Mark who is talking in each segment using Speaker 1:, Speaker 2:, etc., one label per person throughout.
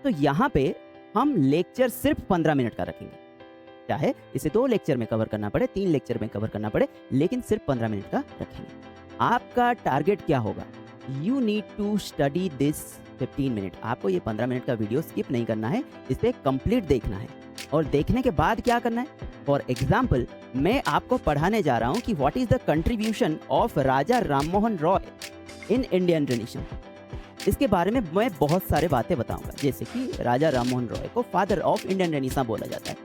Speaker 1: तो यहाँ पे हम लेक्चर सिर्फ 15 मिनट का रखेंगे, चाहे इसे 2 लेक्चर में कवर करना पड़े, 3 लेक्चर में कवर करना पड़े, लेकिन सिर्फ 15 मिनट का रखेंगे। आपका टारगेट क्या होगा? You need to study this 15 minute. आपको ये 15 मिनट का वीडियो स्किप नहीं करना है, इसे कंप्लीट देखना है। और देखने के बाद क्या करना है? फॉर एग्जाम्पल, मैं आपको पढ़ाने जा रहा हूँ कि what is the contribution of Raja Rammohan Roy in Indian tradition. इसके बारे में मैं बहुत सारे बातें बताऊंगा, जैसे कि राजा राममोहन रॉय को फादर ऑफ इंडियन रेनेसां बोला जाता है,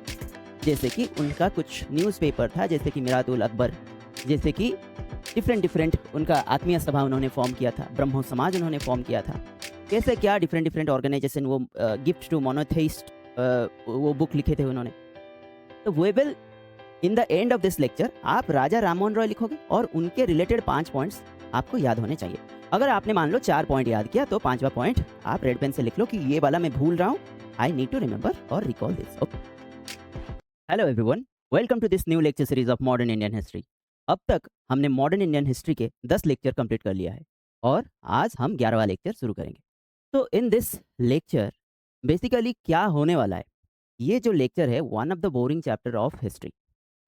Speaker 1: जैसे कि उनका कुछ न्यूज़पेपर था, जैसे कि मिरातुल अकबर, जैसे कि डिफरेंट उनका आत्मीय सभा उन्होंने फॉर्म किया था, ब्रह्मो समाज उन्होंने फॉर्म किया था, कैसे क्या डिफरेंट ऑर्गेनाइजेशन, वो गिफ्ट टू मोनोथेइस्ट वो बुक लिखे थे उन्होंने। तो we will in the end of this lecture आप राजा राममोहन रॉय लिखोगे और उनके रिलेटेड 5 पॉइंट्स आपको याद होने चाहिए। अगर आपने मान लो 4 पॉइंट याद किया तो 5वां पॉइंट आप रेड पेन से लिख लो कि ये वाला मैं भूल रहा हूँ, आई नीड टू रिमेंबर और recall this. Okay, hello everyone, welcome to this new lecture series of modern Indian history. अब तक हमने मॉडर्न इंडियन हिस्ट्री के 10 लेक्चर कंप्लीट कर लिया है और आज हम 11वां लेक्चर शुरू करेंगे। तो इन दिस लेक्चर बेसिकली क्या होने वाला है, ये जो लेक्चर है one of the boring chapter of history.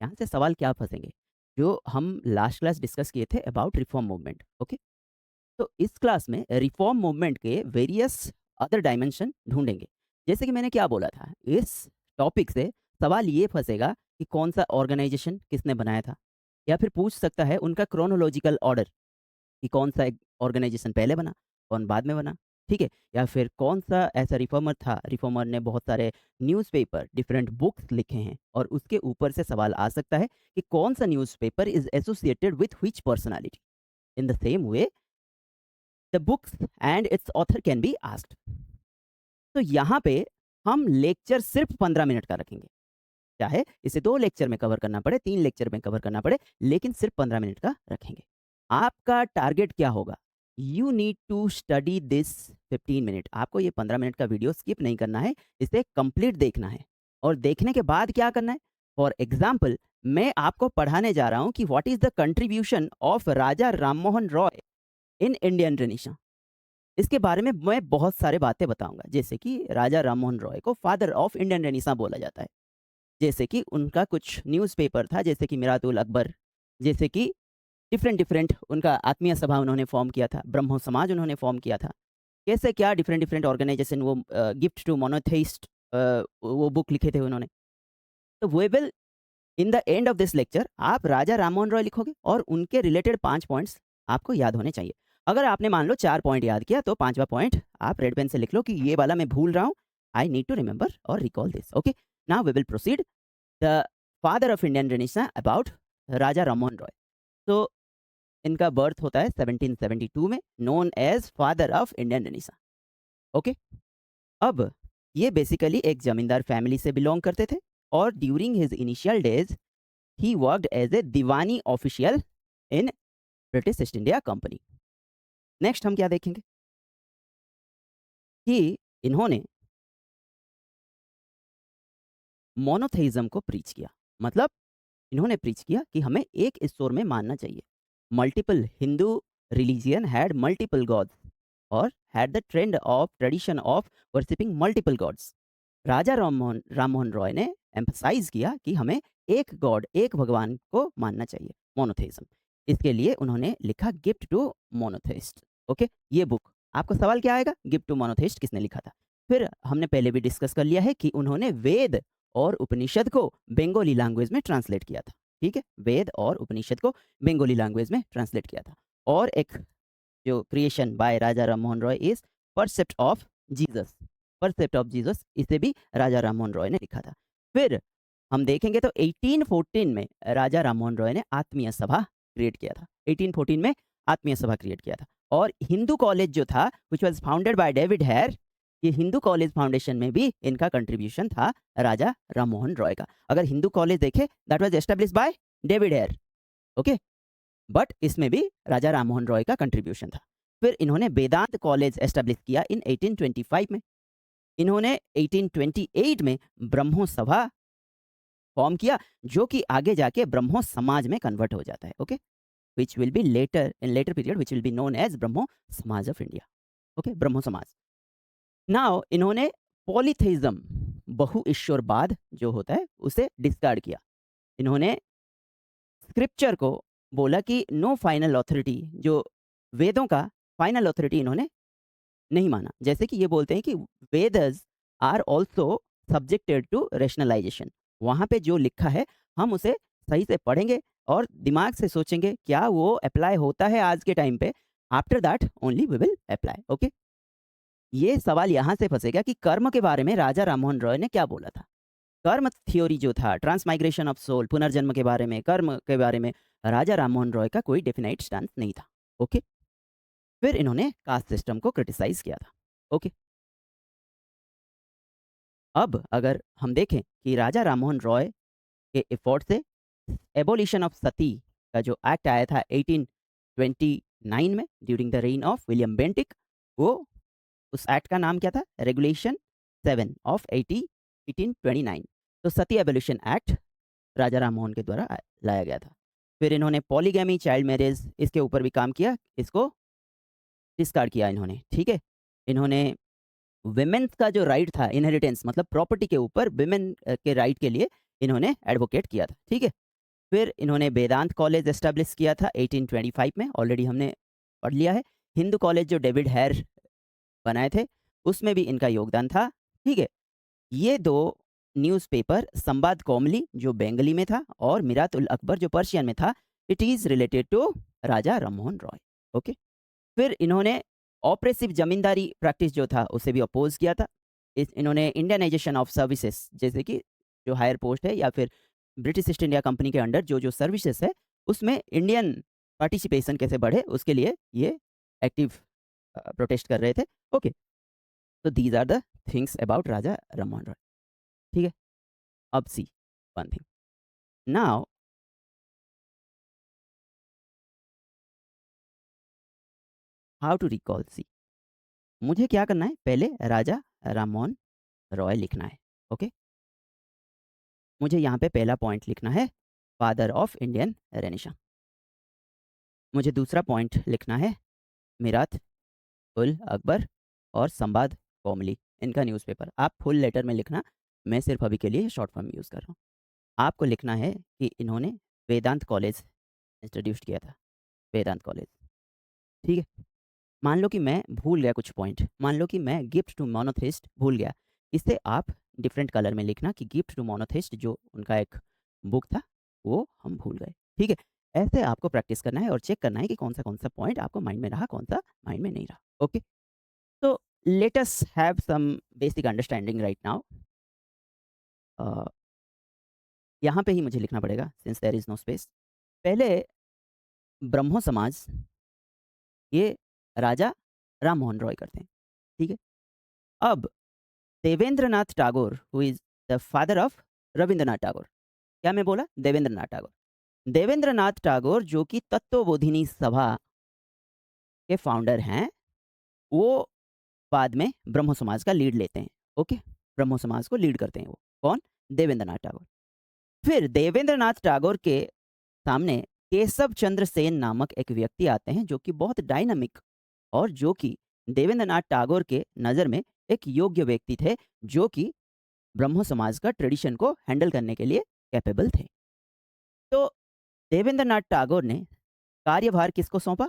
Speaker 1: यहाँ से सवाल क्या फंसेंगे जो हम लास्ट क्लास डिस्कस किए थे अबाउट रिफॉर्म मूवमेंट। ओके, तो इस क्लास में रिफॉर्म मूवमेंट के वेरियस अदर डायमेंशन ढूंढेंगे। जैसे कि मैंने क्या बोला था, इस टॉपिक से सवाल ये फंसेगा कि कौन सा ऑर्गेनाइजेशन किसने बनाया था, या फिर पूछ सकता है उनका क्रोनोलॉजिकल ऑर्डर कि कौन सा ऑर्गेनाइजेशन पहले बना, कौन बाद में बना, ठीक है, या फिर कौन सा ऐसा रिफॉर्मर था, रिफॉर्मर ने बहुत सारे न्यूज़पेपर डिफरेंट बुक्स लिखे हैं, और उसके ऊपर से सवाल आ सकता है कि कौन सा newspaper is associated with which personality. In the same way the books and it's author can be asked. तो यहाँ पे हम लेक्चर सिर्फ 15 मिनट का रखेंगे, चाहे इसे 2 लेक्चर में कवर करना पड़े, 3 लेक्चर में कवर करना पड़े, लेकिन सिर्फ 15 मिनट का रखेंगे। आपका टारगेट क्या होगा? You need to study this 15 minute. आपको ये 15 मिनट का वीडियो स्किप नहीं करना है, इसे कंप्लीट देखना है। और देखने के बाद क्या करना है? फॉर एग्जाम्पल, मैं आपको पढ़ाने जा रहा हूँ कि what is the contribution of Raja Rammohan Roy in Indian tradition. इसके बारे में मैं बहुत सारे बातें बताऊंगा, जैसे कि राजा राममोहन रॉय को फादर ऑफ इंडियन रेनेसां बोला जाता है, जैसे कि उनका कुछ न्यूज़पेपर था, जैसे कि मिरातुल अकबर, जैसे कि डिफरेंट उनका आत्मीय सभा उन्होंने फॉर्म किया था, ब्रह्मो समाज उन्होंने फॉर्म किया था, कैसे क्या डिफरेंट ऑर्गेनाइजेशन, वो गिफ्ट टू मोनोथेइस्ट वो बुक लिखे थे उन्होंने। तो we will in the end of this lecture आप राजा राममोहन रॉय लिखोगे और उनके रिलेटेड 5 पॉइंट्स आपको याद होने चाहिए। अगर आपने मान लो 4 पॉइंट याद किया तो 5वां पॉइंट आप रेड पेन से लिख लो कि ये वाला मैं भूल रहा हूँ, आई नीड टू रिमेंबर और recall this. Okay, now we will proceed the father of Indian renaissance about Raja Rammohan Roy. तो इनका बर्थ होता है 1772 में, known as father of Indian renaissance. Okay, अब ये बेसिकली एक जमींदार फैमिली से बिलोंग करते थे और during his initial days he worked as a diwani official in British East India Company. Next हम क्या देखेंगे कि इन्होंने मोनोथेइज्म को प्रीच किया, मतलब इन्होंने प्रीच किया कि हमें एक ईश्वर में मानना चाहिए। Multiple Hindu religion had multiple gods और had the trend of tradition of worshipping multiple gods. Raja Rammohan Roy ने एम्फसाइज किया कि हमें एक गॉड, एक भगवान को मानना चाहिए, मोनोथेइज्म। इसके लिए उन्होंने लिखा गिफ्ट टू मोनोथेइस्ट। ओके, ये बुक आपको सवाल क्या आएगा, गिफ्ट टू मोनोथेइस्ट किसने लिखा था? फिर हमने पहले भी डिस्कस कर लिया है कि उन्होंने वेद और उपनिषद को बंगाली लैंग्वेज में ट्रांसलेट किया था। ठीक है, वेद और उपनिषद को बंगाली लैंग्वेज में ट्रांसलेट किया था। और एक जो creation by Raja Rammohan Roy is precept of Jesus, precept of Jesus, इसे भी राजा राममोहन रॉय ने लिखा था। फिर हम देखेंगे तो 1814 में राजा राममोहन रॉय ने आत्मीय सभा क्रिएट किया था। 1814 में आत्मीय सभा क्रिएट किया था। और हिंदू कॉलेज जो था which was founded by David Hare, ये हिंदू कॉलेज फाउंडेशन में भी इनका कंट्रीब्यूशन था राजा राममोहन रॉय का। अगर हिंदू कॉलेज देखे that was established by David Hare, okay, but इसमें भी राजा राममोहन रॉय का कंट्रीब्यूशन था। फिर इन्होंने वेदांत कॉलेज एस्टेब्लिश किया इन 1825 में। इन्होंने 1828 में ब्रह्मो सभा फॉर्म किया, जो कि आगे जाके ब्रह्मो समाज में कन्वर्ट हो जाता है। Okay, which will be later in later period which will be known as Brahmo Samaj of India. Okay, ब्रह्मो समाज। नाउ इन्होंने पॉलीथेइज्म बहु ईश्वरवाद जो होता है उसे डिस्कार्ड किया। इन्होंने स्क्रिप्चर को बोला कि नो फाइनल अथॉरिटी, जो वेदों का फाइनल अथॉरिटी इन्होंने नहीं माना। जैसे कि ये बोलते हैं कि Vedas are also subjected to rationalisation. वहाँ पे जो लिखा है हम उसे सही से पढ़ेंगे और दिमाग से सोचेंगे क्या वो अप्लाई होता है आज के टाइम पे। After that only we will apply. Okay, ये सवाल यहाँ से फंसेगा कि कर्म के बारे में राजा राममोहन रॉय ने क्या बोला था। कर्म थ्योरी जो था, ट्रांसमाइग्रेशन ऑफ सोल, पुनर्जन्म के बारे में, कर्म के बारे में राजा राममोहन रॉय का कोई डेफिनाइट स्टैंड नहीं था। ओके, फिर इन्होंने कास्ट सिस्टम को क्रिटिसाइज किया था। ओके, अब अगर हम देखें कि राजा राममोहन रॉय के एफर्ट से एबोलिशन ऑफ सती का जो एक्ट आया था 1829 में during the rain of William Bentinck, वो उस एक्ट का नाम क्या था? Regulation 7 of 1829। तो सती एबोलिशन एक्ट राजा राममोहन के द्वारा लाया गया था। फिर इन्होंने पॉलीगैमी, चाइल्ड मैरिज, इसके ऊपर भी काम किया, इसको डिस्कार्ड किया इन्होंने। ठीक है, इन्होंने विमेन्स का जो राइट था इनहेरिटेंस मतलब प्रॉपर्टी के ऊपर, विमेन के राइट के लिए इन्होंने एडवोकेट किया था। ठीक है, फिर इन्होंने वेदांत कॉलेज एस्टेब्लिश किया था 1825 में, ऑलरेडी हमने पढ़ लिया है। हिंदू कॉलेज जो डेविड हेयर बनाए थे उसमें भी इनका योगदान था। ठीक है, ये दो न्यूज़पेपर, संबाद कौमली जो बंगाली में था और मिरात उल अकबर जो पर्शियन में था, it is related to Raja Rammohan Roy. Okay, फिर इन्होंने ऑपरेसिव जमींदारी प्रैक्टिस जो था उसे भी अपोज किया था। इन्होंने इंडियनाइजेशन ऑफ सर्विसेज, जैसे कि जो हायर पोस्ट है या फिर ब्रिटिश ईस्ट इंडिया कंपनी के अंडर जो जो सर्विसेज है उसमें इंडियन पार्टिसिपेशन कैसे बढ़े उसके लिए ये एक्टिव प्रोटेस्ट कर रहे थे। ओके, तो these are the things about Raja Rammohan Roy. ठीक है, अब see one thing now, how to recall. See, मुझे क्या करना है, पहले राजा राममोहन रॉय लिखना है। ओके, मुझे यहाँ पे पहला पॉइंट लिखना है फादर ऑफ इंडियन रेनेसां। मुझे दूसरा पॉइंट लिखना है मिरात उल अकबर और संबाद कौमली, इनका न्यूज़पेपर। आप फुल लेटर में लिखना, मैं सिर्फ अभी के लिए शॉर्ट फॉर्म यूज़ कर रहा हूँ। आपको लिखना है कि इन्होंने वेदांत कॉलेज इंट्रोड्यूस किया था, वेदांत कॉलेज। ठीक है, मान लो कि मैं भूल गया कुछ पॉइंट, मान लो कि मैं गिफ्ट टू मोनोथिस्ट भूल गया, इसे आप डिफरेंट कलर में लिखना कि गिफ्ट टू मोनोथिस्ट जो उनका एक बुक था वो हम भूल गए। ठीक है, ऐसे आपको प्रैक्टिस करना है और चेक करना है कि कौन सा पॉइंट आपको माइंड में रहा, कौन सा माइंड में नहीं रहा। ओके, तो let us have some basic understanding right now. यहाँ पे ही मुझे लिखना पड़ेगा since there is no space. पहले ब्रह्मो समाज ये राजा राम मोहन रॉय करते हैं। ठीक है, अब Devendranath Tagore who is the father of Rabindranath Tagore, क्या मैं बोला? देवेंद्रनाथ टैगोर। देवेंद्रनाथ टैगोर जो कि तत्वबोधिनी सभा के फाउंडर हैं, वो बाद में ब्रह्मो समाज का लीड लेते हैं। ओके, ब्रह्मो समाज को लीड करते हैं वो कौन? देवेंद्रनाथ टैगोर। फिर देवेंद्रनाथ टैगोर के सामने केशव चंद्र सेन नामक एक व्यक्ति आते हैं जो कि बहुत डायनामिक और जो कि देवेंद्रनाथ टैगोर के नज़र में एक योग्य व्यक्ति थे, जो कि ब्रह्मो समाज का ट्रेडिशन को हैंडल करने के लिए कैपेबल थे। तो देवेंद्रनाथ टैगोर ने कार्यभार किसको सौंपा?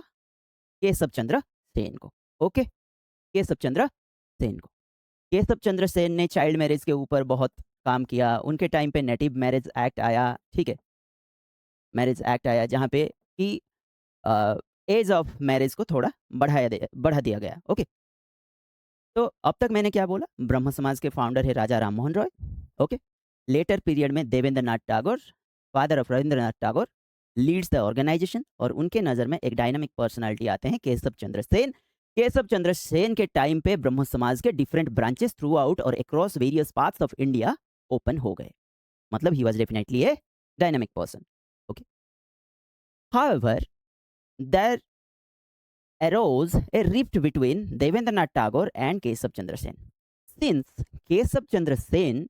Speaker 1: केशव चंद्र सेन को। ओके, केशव चंद्र सेन को। केशव चंद्र सेन ने चाइल्ड मैरिज के ऊपर बहुत काम किया। उनके टाइम पे नेटिव मैरिज एक्ट आया। ठीक है, मैरिज एक्ट आया जहाँ पे कि एज ऑफ मैरिज को थोड़ा बढ़ा दिया गया। ओके, तो अब तक मैंने क्या बोला? ब्रह्म समाज के फाउंडर है Raja Ram Mohan Roy. Okay, later period में Debendranath Tagore, father of Rabindranath Tagore, leads the organization और उनके नज़र में एक डायनामिक पर्सनालिटी आते हैं केशव चंद्र सेन। केशव चंद्र सेन के टाइम पे ब्रह्म समाज के डिफरेंट ब्रांचेस थ्रू आउट और across various parts of India open हो गए। मतलब he was definitely a dynamic person. Okay, however there arose a rift between Devendranath Tagore and Keshav Chandra Sen. Since Keshav Chandra Sen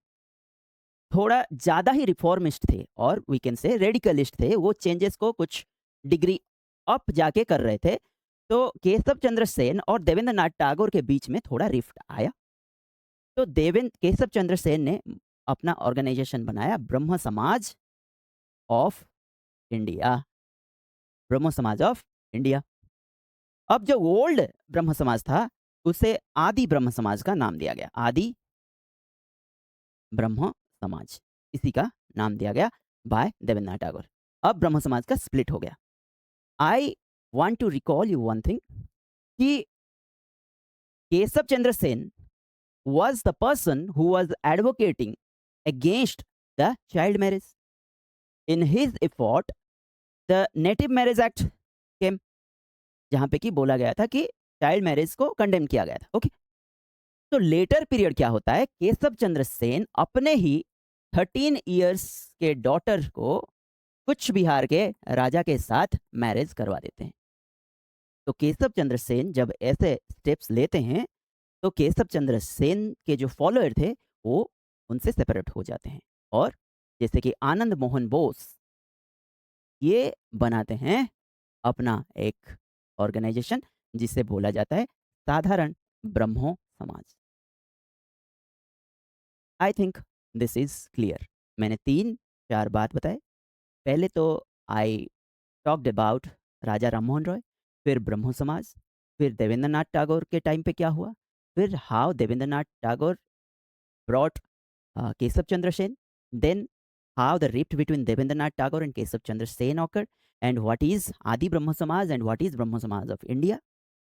Speaker 1: थोड़ा ज़्यादा ही reformist थे और we can say radicalist थे, वो changes को कुछ डिग्री अप जाके कर रहे थे, तो केशव चंद्र सेन और देवेंद्रनाथ टैगोर के बीच में थोड़ा रिफ्ट आया। तो देवेंद्र केशव चंद्र सेन ने अपना ऑर्गेनाइजेशन बनाया ब्रह्म समाज ऑफ इंडिया, ब्रह्म समाज ऑफ इंडिया। अब जो ओल्ड ब्रह्म समाज था उसे आदि ब्रह्म समाज का नाम दिया गया, आदि ब्रह्म समाज, इसी का नाम दिया गया बाय देवेंद्रनाथ टैगोर। अब ब्रह्म समाज का स्प्लिट हो गया। I want to recall you one thing कि Keshav Chandra Sen was the person who was advocating against the child marriage. In his effort, the Native Marriage Act came, जहां पे कि बोला गया था कि चाइल्ड मैरिज को कंडेम किया गया था। ओके, तो लेटर पीरियड क्या होता है, केशव चंद्र सेन अपने ही 13 इयर्स के डॉटर को कुछ बिहार के राजा के साथ मैरिज करवा देते हैं। तो केशव चंद्र सेन जब ऐसे स्टेप्स लेते हैं तो केशव चंद्र सेन के जो फॉलोअर थे वो उनसे सेपरेट हो जाते हैं, और जैसे कि आनंद मोहन बोस ये बनाते हैं अपना एक ऑर्गेनाइजेशन जिसे बोला जाता है साधारण ब्रह्मो समाज। I think this is clear. मैंने 3-4 बात बताए। पहले तो आई टॉक्ड अबाउट राजा राम मोहन रॉय, फिर ब्रह्मो समाज, फिर देवेंद्रनाथ टैगोर के टाइम पे क्या हुआ, फिर how Devendranath Tagore brought Keshav Chandra Sen, then how the rift between Devendranath Tagore and Keshav Chandra Sen occurred, and what is Adi Brahmo Samaj and what is Brahmo Samaj of India।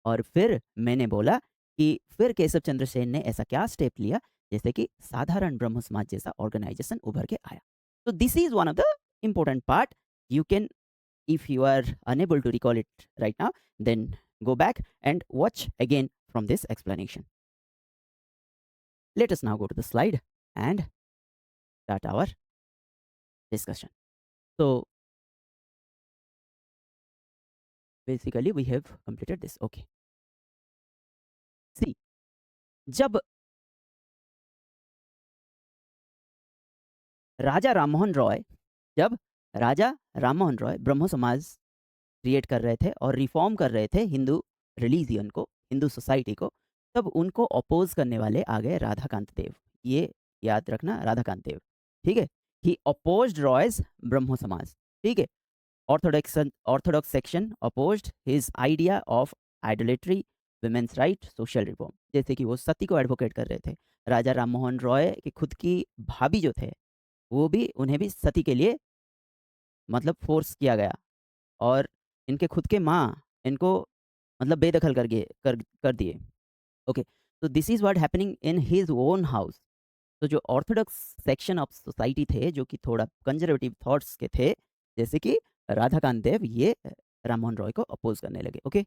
Speaker 1: और फिर मैंने बोला कि फिर केशव चंद्र सेन ने ऐसा क्या स्टेप लिया जैसे कि साधारण ब्रह्म समाज जैसा ऑर्गेनाइजेशन उभर के आया। तो this is one of the important part. You can, if you are unable to recall it right now, then go back and watch again from this explanation। Let us now go to the slide and start our discussion। So basically we have completed this। Okay, see, जब राजा राममोहन रॉय जब राजा राममोहन रॉय ब्रह्मो समाज create कर रहे थे और reform कर रहे थे हिंदू रिलीजियन को, हिंदू सोसाइटी को, तब उनको अपोज करने वाले आ गए राधाकांत देव। ये याद रखना, राधाकांत देव, ठीक है। ही अपोज्ड रॉयज ब्रह्मो समाज, ठीक है। Orthodox section opposed his idea of idolatry, women's right, social reform. जैसे कि वो सती को एडवोकेट कर रहे थे। राजा राममोहन रॉय की खुद की भाभी जो थे वो भी, उन्हें भी सती के लिए मतलब फोर्स किया गया, और इनके खुद के माँ इनको मतलब बेदखल कर दिए। ओके, तो this is what happening in his own house. तो जो ऑर्थोडॉक्स सेक्शन ऑफ सोसाइटी थे जो कि थोड़ा कंजर्वेटिव थॉट्स के थे, जैसे कि राधाकांत देव, ये राममोहन रॉय को अपोज करने लगे। ओके,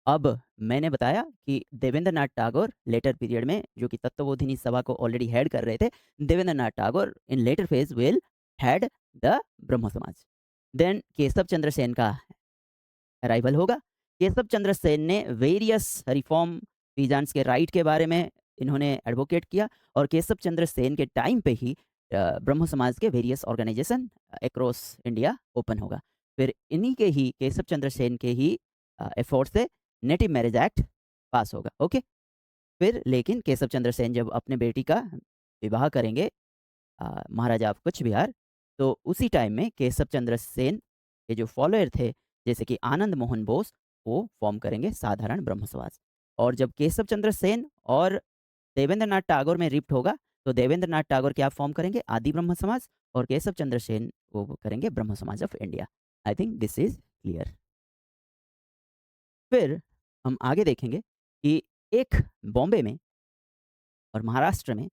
Speaker 1: अब मैंने बताया कि देवेंद्रनाथ टैगोर लेटर पीरियड में, जो कि तत्वबोधिनी सभा को ऑलरेडी हेड कर रहे थे, Debendranath Tagore in later phase will head the Brahmo Samaj. Then Keshav Chandra Sen का अराइवल होगा। केशव चंद्र सेन ने वेरियस रिफॉर्म पीजान्स के राइट के बारे में इन्होंने एडवोकेट किया, और केशव चंद्र सेन के टाइम पे ही ब्रह्म समाज के various organization across India open होगा। फिर इन्हीं के ही केशव चंद्र सेन के ही एफर्ट से नेटिव मैरिज एक्ट पास होगा। ओके, फिर लेकिन केशव चंद्र सेन जब अपने बेटी का विवाह करेंगे महाराजा ऑफ कूच बिहार, तो उसी टाइम में केशव चंद्र सेन के जो फॉलोअर थे जैसे कि आनंद मोहन बोस, वो फॉर्म करेंगे साधारण ब्रह्म समाज। और जब केशव चंद्र सेन और देवेंद्रनाथ टैगोर में रिफ्ट होगा तो देवेंद्रनाथ टैगोर क्या फॉर्म करेंगे, आदि ब्रह्म समाज, और केशव चंद्र सेन वो करेंगे ब्रह्म समाज of India. I think this is clear. फिर हम आगे देखेंगे कि एक बॉम्बे में और महाराष्ट्र में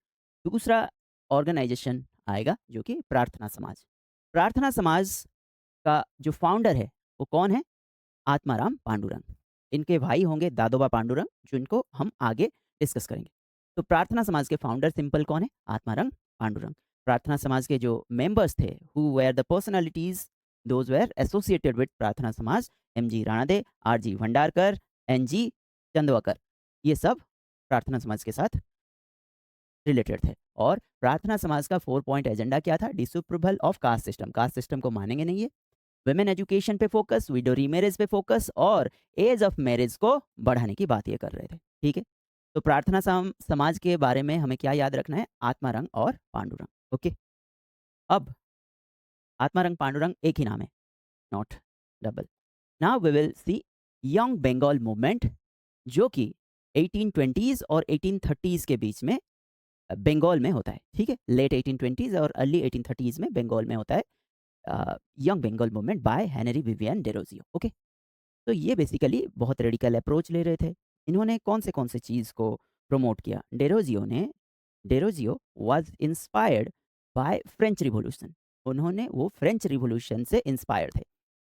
Speaker 1: दूसरा ऑर्गेनाइजेशन आएगा जो कि प्रार्थना समाज। प्रार्थना समाज का जो फाउंडर है वो कौन है, आत्माराम पांडुरंग। इनके भाई होंगे दादोबा पांडुरंग, जिनको हम आगे डिस्कस करेंगे। तो प्रार्थना समाज के फाउंडर सिंपल कौन है, आत्माराम पांडुरंग। प्रार्थना समाज के जो मेंबर्स थे, who were the personalities those were associated with प्रार्थना समाज, एम.जी. राणादे, आर.जी. भंडारकर, एन.जी. चंदवाकर, ये सब प्रार्थना समाज के साथ रिलेटेड थे। और प्रार्थना समाज का 4 पॉइंट एजेंडा क्या था, disapproval of caste system, caste system को मानेंगे नहीं है, वुमेन एजुकेशन पे फोकस, विडो रीमैरेज पे फोकस, और एज ऑफ मैरिज को बढ़ाने की बात ये कर रहे थे। ठीक है, तो प्रार्थना समाज के बारे में हमें क्या याद रखना है? आत्मारंग और पांडुरंग। ओके, अब आत्मारंग पांडुरंग एक ही नाम है, not double. Now we will see young Bengal movement, जो कि 1820s और 1830s के बीच में बंगाल में होता है। ठीक है, लेट 1820s और अर्ली 1830s में बंगाल में होता है young Bengal movement by Henry Vivian Derozio. Okay, तो ये बेसिकली बहुत रेडिकल अप्रोच ले रहे थे। इन्होंने कौन से चीज़ को प्रमोट किया? Derozio was inspired by French revolution. उन्होंने वो फ्रेंच रिवॉल्यूशन से इंस्पायर थे,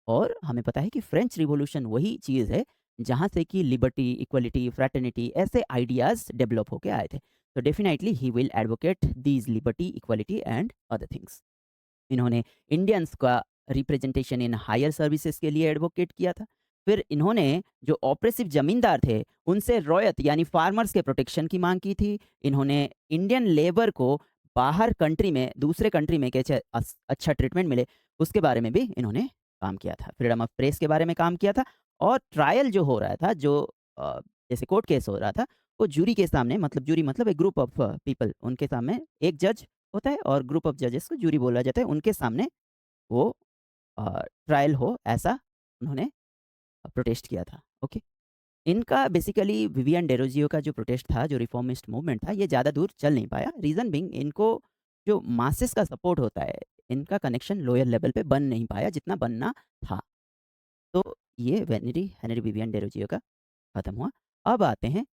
Speaker 1: और हमें पता है कि फ्रेंच रिवॉल्यूशन वही चीज़ है जहाँ से कि लिबर्टी, इक्वलिटी, फ्रैटर्निटी ऐसे आइडियाज़ डेवलप होके आए थे। तो definitely he will advocate these liberty, equality and other things. इन्होंने इंडियंस का रिप्रेजेंटेशन इन हायर सर्विसेज के लिए एडवोकेट किया था। फिर इन्होंने जो ऑप्रेसिव जमींदार थे उनसे रॉयत यानी फार्मर्स के प्रोटेक्शन की मांग की थी। इन्होंने इंडियन लेबर को बाहर कंट्री में, दूसरे कंट्री में कैसे अच्छा ट्रीटमेंट मिले उसके बारे में भी इन्होंने काम किया था। फ्रीडम ऑफ प्रेस के बारे में काम किया था। और ट्रायल जो हो रहा था, जो जैसे कोर्ट केस हो रहा था, वो जूरी के सामने, मतलब जूरी मतलब एक ग्रुप ऑफ पीपल, उनके सामने एक जज होता है और ग्रुप ऑफ जजेस को जूरी बोला जाता है, उनके सामने वो ट्रायल हो, ऐसा उन्होंने प्रोटेस्ट किया था। ओके, इनका बेसिकली विवियन डेरोजियो का जो प्रोटेस्ट था, जो रिफॉर्मिस्ट मूवमेंट था, ये ज़्यादा दूर चल नहीं पाया। रीज़न बिंग, इनको जो मासेस का सपोर्ट होता है, इनका कनेक्शन लोअर लेवल पे बन नहीं पाया जितना बनना था। तो ये हेनरी विवियन डेरोजियो का खत्म हुआ। अब आते हैं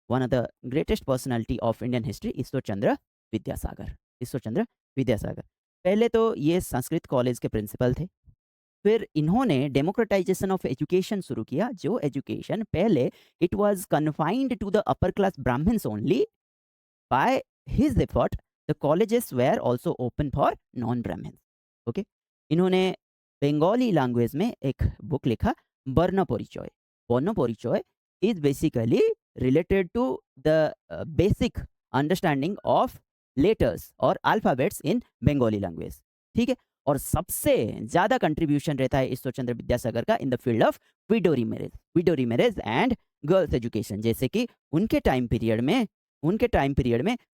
Speaker 1: one of the greatest personality of Indian history, Ishwar Chandra Vidyasagar. Ishwar Chandra Vidyasagar पहले तो ये संस्कृत कॉलेज के प्रिंसिपल थे। फिर इन्होंने डेमोक्रेटाइजेशन ऑफ एजुकेशन शुरू किया, जो एजुकेशन पहले it was confined to the upper class Brahmans only. By his effort the colleges were also open for non Brahmans. Okay, इन्होंने बंगाली लैंग्वेज में एक बुक लिखा, बर्ण परिचय। बर्ण परिचय is basically related to the basic understanding of letters और alphabets in Bengali language। ठीक है, और सबसे ज्यादा कंट्रीब्यूशन रहता है ईश्वर चंद्र विद्यासागर का in the field of window marriage and girls education. जैसे कि उनके टाइम पीरियड में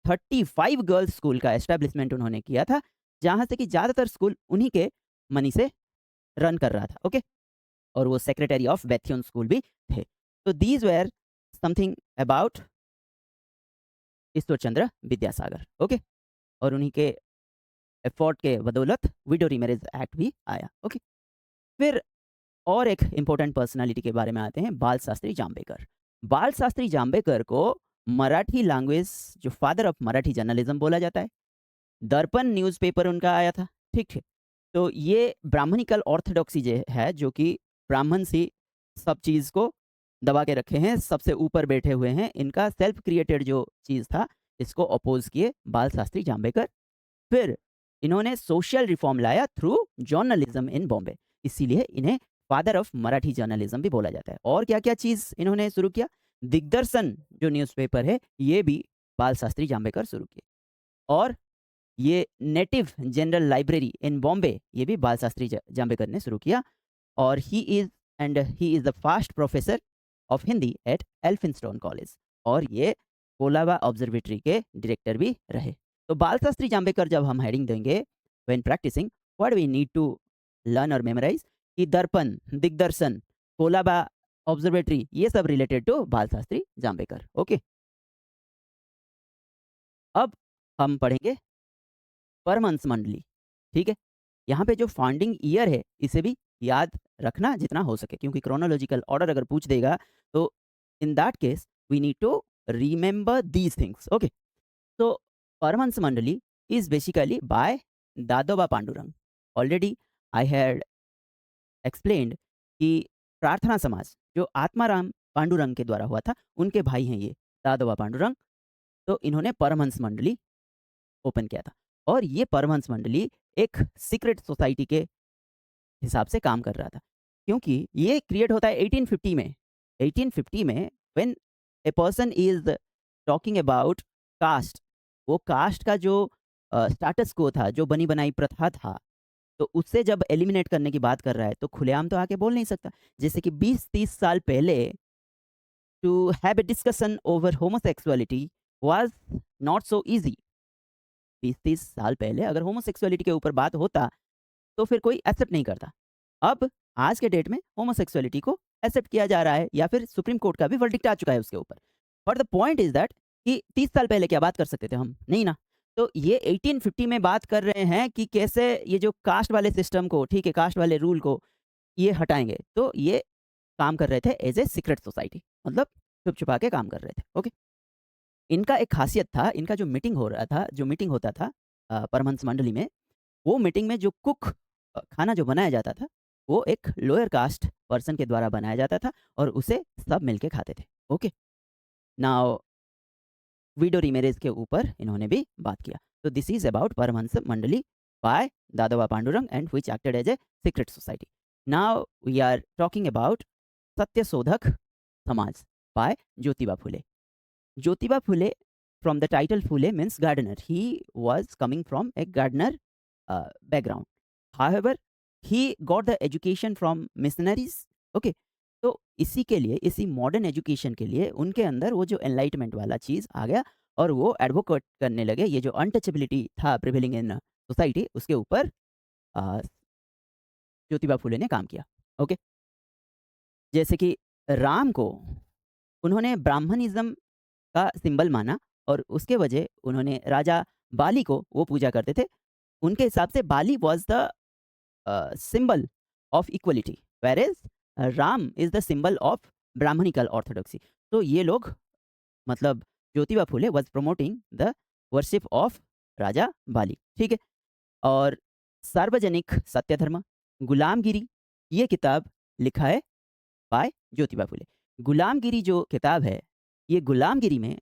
Speaker 1: 35 गर्ल्स स्कूल का एस्टेब्लिशमेंट उन्होंने किया था, जहां से कि ज्यादातर स्कूल उन्हीं के मनी से रन कर रहा था। ओके, और वो सेक्रेटरी ऑफ बैथियन स्कूल भी थे। तो these were something about Ishwar Chandra Vidyasagar. Okay, और उन्हीं के एफर्ट के बदौलत विडो मैरिज एक्ट भी आया। ओके, फिर और एक इंपॉर्टेंट पर्सनालिटी के बारे में आते हैं, बाल शास्त्री जांबेकर। बाल शास्त्री जांबेकर को मराठी लैंग्वेज, जो फादर ऑफ मराठी जर्नलिज्म बोला जाता है। दर्पण न्यूज़पेपर उनका आया था। ठीक है, तो ये ब्राह्मणिकल ऑर्थोडॉक्सी जो है, जो कि ब्राह्मण सी सब चीज़ को दबा के रखे हैं, सबसे ऊपर बैठे हुए हैं, इनका सेल्फ क्रिएटेड जो चीज़ था, इसको अपोज किए बाल शास्त्री जांबेकर। फिर इन्होंने सोशल रिफॉर्म लाया थ्रू जर्नलिज्म इन बॉम्बे, इसीलिए इन्हें फादर ऑफ मराठी जर्नलिज्म भी बोला जाता है। और क्या क्या चीज़ इन्होंने शुरू किया? दिग्दर्शन जो न्यूज़पेपर है, ये भी बाल शास्त्री जांबेकर शुरू किए। और ये native general library in Bombay, ये भी बाल शास्त्री जांबेकर ने शुरू किया। और he is the first professor of Hindi at Elphinstone college, और ये कोलाबा ऑब्जर्वेटरी के डायरेक्टर भी रहे। तो बाल शास्त्री जांबेकर जब हम हेडिंग देंगे when practising, what we need to learn और मेमोराइज, कि दर्पण, दिग्दर्शन, कोलाबा ऑब्जर्वेटरी, ये सब रिलेटेड टू बाल शास्त्री जांबेकर। ओके, अब हम पढ़ेंगे परमहंस मंडली। ठीक है, यहाँ पे जो फाउंडिंग ईयर है, इसे भी याद रखना जितना हो सके, क्योंकि क्रोनोलॉजिकल ऑर्डर अगर पूछ देगा तो in that case we need to remember these things. Okay, तो Paramhans Mandali is basically by Dadoba Pandurang. Already I had explained कि प्रार्थना समाज जो आत्माराम पांडुरंग के द्वारा हुआ था, उनके भाई हैं ये दादोबा पांडुरंग। तो इन्होंने परमहंस मंडली ओपन किया था, और ये परमहंस मंडली एक सीक्रेट सोसाइटी के हिसाब से काम कर रहा था, क्योंकि ये क्रिएट होता है 1850 में। 1850 में when a person is talking about cast, वो कास्ट का जो स्टेटस को था, जो बनी बनाई प्रथा था, तो उससे जब एलिमिनेट करने की बात कर रहा है, तो खुलेआम तो आके बोल नहीं सकता। जैसे कि 20-30 साल पहले to have a discussion over homosexuality was not so easy. 20-30 साल पहले अगर होमोसेक्सुअलिटी के ऊपर बात होता तो फिर कोई एक्सेप्ट नहीं करता। अब आज के डेट में होमोसेक्सुअलिटी को एक्सेप्ट किया जा रहा है या फिर सुप्रीम कोर्ट का भी वर्डिक्ट आ चुका है उसके ऊपर। But the point is that कि 30 साल पहले क्या बात कर सकते थे हम? नहीं ना। तो ये 1850 में बात कर रहे हैं कि कैसे ये जो कास्ट वाले सिस्टम को, ठीक है, कास्ट वाले रूल को ये हटाएंगे। तो ये काम कर रहे थे एज ए सीक्रेट सोसाइटी, मतलब छुप छुपा के काम कर रहे थे। ओके, इनका एक खासियत था, इनका जो मीटिंग हो रहा था, जो मीटिंग होता था परमहंस मंडली में, वो मीटिंग में जो कुक खाना जो बनाया जाता था वो एक लोअर कास्ट पर्सन के द्वारा बनाया जाता था और उसे सब मिलके खाते थे। ओके, नाउ वीडो रीमेरेज के ऊपर इन्होंने भी बात किया। तो this is about Paramhansa Mandali by Dadoba Pandurang and which acted as a secret society. Now we are talking about Satyashodhak Samaj by Jyotiba Phule. Jyotiba Phule, from the title Phule means gardener. He was coming from a gardener background. However, he got the education from missionaries. Okay, तो इसी के लिए, इसी modern education के लिए उनके अंदर वो जो एनलाइटमेंट वाला चीज़ आ गया और वो एडवोकेट करने लगे। ये जो अनटचेबिलिटी था प्रिवेलिंग इन सोसाइटी, उसके ऊपर ज्योतिबा फुले ने काम किया। ओके, जैसे कि राम को उन्होंने ब्राह्मणिज्म का सिंबल माना और उसके वजह उन्होंने राजा बाली को वो पूजा करते थे। उनके हिसाब से Bali was the symbol of equality, whereas Ram is the symbol of brahmanical orthodoxy. तो ये लोग, मतलब Jyotiba Phule was promoting the worship of Raja Bali. ठीक है, और सार्वजनिक सत्य धर्म, गुलामगिरी, ये किताब लिखा है बाय ज्योतिबा फुले। गुलामगिरी जो किताब है, ये गुलामगिरी में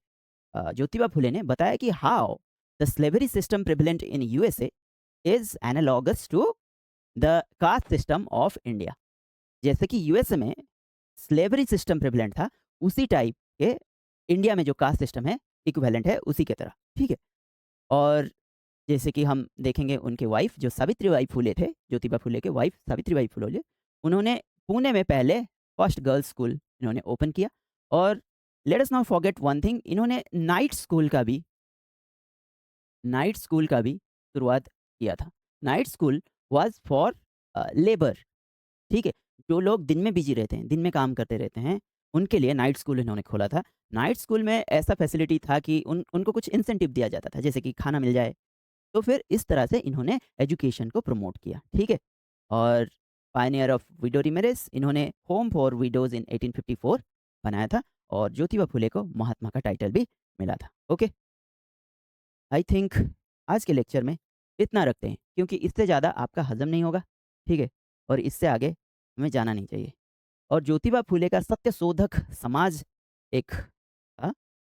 Speaker 1: ज्योतिबा फुले ने बताया कि how the slavery system prevalent in USA is analogous to the caste system of India. जैसे कि यूएसए में स्लेवरी सिस्टम प्रिवेलेंट था, उसी टाइप के इंडिया में जो कास्ट सिस्टम है इक्विवेलेंट है उसी के तरह। ठीक है, और जैसे कि हम देखेंगे उनके वाइफ जो सावित्रीबाई फुले थे, ज्योतिबा फुले के वाइफ सावित्रीबाई फुले, उन्होंने पुणे में पहले फर्स्ट गर्ल्स स्कूल इन्होंने ओपन किया। और let us not forget one thing, इन्होंने नाइट स्कूल का भी शुरुआत किया था। Night school was for labour. ठीक है, जो लोग दिन में बिजी रहते हैं, दिन में काम करते रहते हैं, उनके लिए नाइट स्कूल इन्होंने खोला था। नाइट स्कूल में ऐसा फैसिलिटी था कि उनको कुछ इंसेंटिव दिया जाता था, जैसे कि खाना मिल जाए। तो फिर इस तरह से इन्होंने एजुकेशन को प्रमोट किया। ठीक है, और पायनियर ऑफ विडो रीमेरेज, इन्होंने होम फॉर विडोज इन 1854 बनाया था और ज्योतिबा फुले को महात्मा का टाइटल भी मिला था। ओके, आई थिंक आज के लेक्चर में इतना रखते हैं क्योंकि इससे ज़्यादा आपका हजम नहीं होगा। ठीक है, और इससे आगे हमें जाना नहीं चाहिए। और ज्योतिबा फुले का सत्यशोधक समाज एक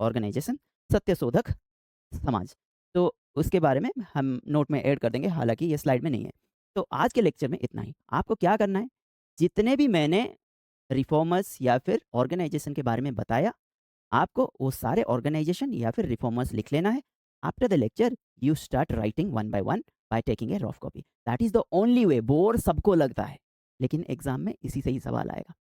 Speaker 1: ऑर्गेनाइजेशन, सत्यशोधक समाज, तो उसके बारे में हम नोट में ऐड कर देंगे, हालांकि ये स्लाइड में नहीं है। तो आज के लेक्चर में इतना ही। आपको क्या करना है, जितने भी मैंने रिफॉर्मर्स या फिर ऑर्गेनाइजेशन के बारे में बताया, आपको वो सारे ऑर्गेनाइजेशन या फिर रिफॉर्मर्स लिख लेना है। After the lecture you start writing one by one by taking a rough copy. That is the only way. Bore सबको लगता है, लेकिन एग्जाम में इसी से ही सवाल आएगा।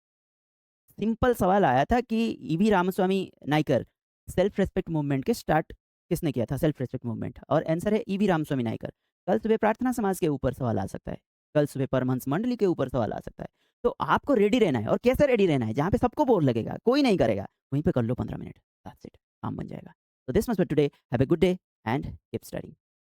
Speaker 1: सिंपल सवाल आया था कि E V Ramaswamy Naicker self respect movement के स्टार्ट किसने किया था, सेल्फ रेस्पेक्ट मूवमेंट, और आंसर है ईवी रामस्वामी नाइकर। कल सुबह प्रार्थना समाज के ऊपर सवाल आ सकता है, कल सुबह परमहंस मंडली के ऊपर सवाल आ सकता है। तो आपको रेडी रहना है, और कैसे रेडी रहना है, जहाँ पे सबको बोर लगेगा, कोई नहीं करेगा, वहीं पे कर लो 15 मिनट, दैट्स इट, काम बन जाएगा। तो this much for today, have a good day and keep studying.